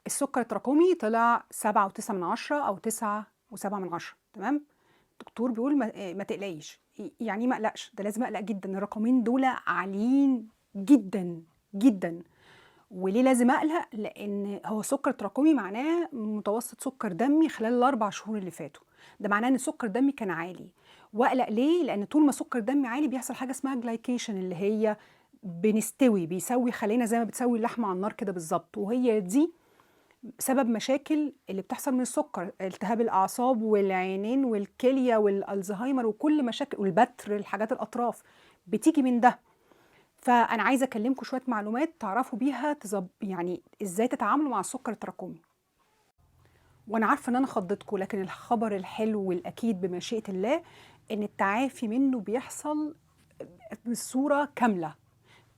السكر التراكمي طلع 7.9 أو 9.7، تمام؟ الدكتور بيقول ما تقلقيش. يعني إيه ما أقلقش؟ ده لازم أقلق جدًا، الرقمين دول عاليين جدًا، جدًا. وليه لازم أقلق؟ لإن هو سُكّر تراكمي معناه متوسط سُكّر دمي خلال ال4 شهور اللي فاتوا، ده معناه إن سُكّر دمي كان عالي. وأقلق ليه؟ لإن طول ما سُكّر دمي عالي بيحصل حاجة اسمها glycation، اللي هي بنستوي، بيسوي خلايانا زي ما بتسوي اللحمة على النار كده بالضبط، وهي دي سبب مشاكل اللي بتحصل من السُكّر، التهاب الأعصاب والعينين والكلية والألزهايمر وكل مشاكل والبتر، الحاجات الأطراف، بتيجي من ده. فأنا عايزة أكلمكم شوية معلومات تعرفوا بيها يعني إزاي تتعاملوا مع السُكّر التراكمي. وأنا عارفة إن أنا خضّيتكم، لكن الخبر الحلو والأكيد بمشيئة الله إن التعافي منه بيحصل بصورة كاملة.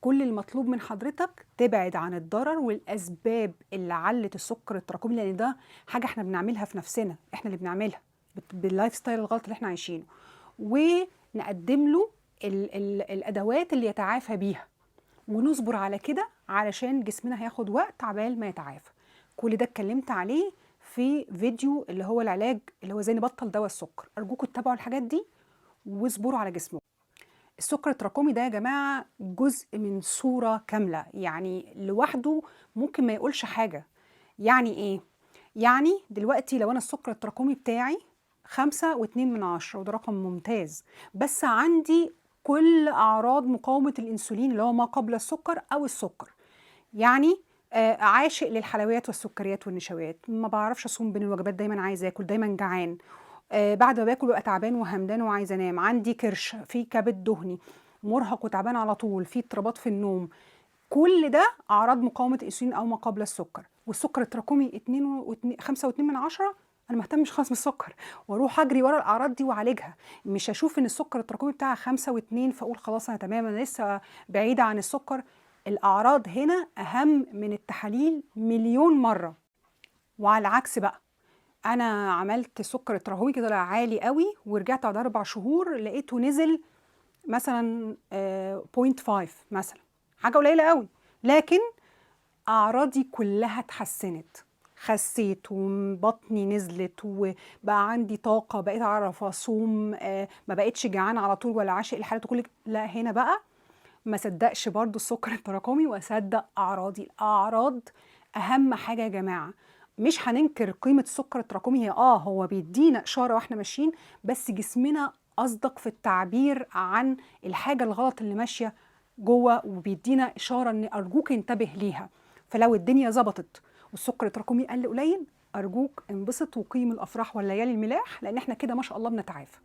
كل المطلوب من حضرتك تبعد عن الضرر والأسباب اللي علّت السُكّر التراكمي، لإن ده حاجة إحنا بنعملها في نَفْسنا، إحنا اللي بنعملها بالlife style الغلط اللي إحنا عايشينه، ونقدّم له الأدوات اللي يتعافى بيها. ونصبر على كده علشان جسمنا هياخد وقت عبال ما يتعافى. كل ده اتكلمت عليه في فيديو اللي هو العلاج اللي هو ازاي نبطل دوا السكر. ارجوكم اتبعوا الحاجات دي واصبروا على جسمكم. السكر التراكمي ده يا جماعة جزء من صورة كاملة، يعني لوحده ممكن ما يقولش حاجة. يعني ايه؟ يعني دلوقتي لو انا السكر التراكمي بتاعي 5.2 وده رقم ممتاز، بس عندي كل أعراض مقاومة الأنسولين اللي هو ما قبل السكر أو السكر. يعني عاشق للحلويات والسكريات والنشويات، ما باعرفش أصوم بين الوجبات، دايمًا عايز آكل، دايمًا جعان، بعد ما باكل بابقى تعبان وهمدان وعايز أنام، عندي كرش، في كبد دهني، مرهق وتعبان على طول، في اضطرابات في النوم. كل ده أعراض مقاومة الأنسولين أو ما قبل السكر. والسكر التراكمي 5.2، أنا ما اهتمش خالص بالسكر وأروح أجري ورا الأعراض دي وأعالجها. مش هاشوف إن السكر التراكمي بتاعها 5.2 فأقول خلاص أنا تمام، أنا لسه بعيدة عن السكر. الأعراض هنا أهم من التحاليل مليون مرة. وعلى العكس بقى، أنا عملت سكر تراكمي كده طلع عالي أوي، ورجعت بعد 4 شهور لقيته نزل مثلًا 0.5 مثلًا، حاجة قليلة أوي، لكن أعراضي كلها اتحسنت، خسيت وبطني نزلت وبقى عندي طاقة، بقيت أعرف أصوم، ما بقيتش جعانة على طول ولا عاشق الحلويات وكل لا هنا بقى ما صدقش برضه السكر التراكمي وأصدق أعراضي. الأعراض أهم حاجة يا جماعة. مش هننكر قيمة السكر التراكمي، هي هو بيدينا إشارة واحنا ماشيين، بس جسمنا أصدق في التعبير عن الحاجة الغلط اللي ماشية جوه، وبيدينا إشارة إن أرجوك انتبه ليها. فلو الدنيا ظبطت والسكر التراكمي قل قليل، أرجوك انبسط وقيم الأفراح والليالي الملاح، لأن احنا كده ما شاء الله بنتعافى.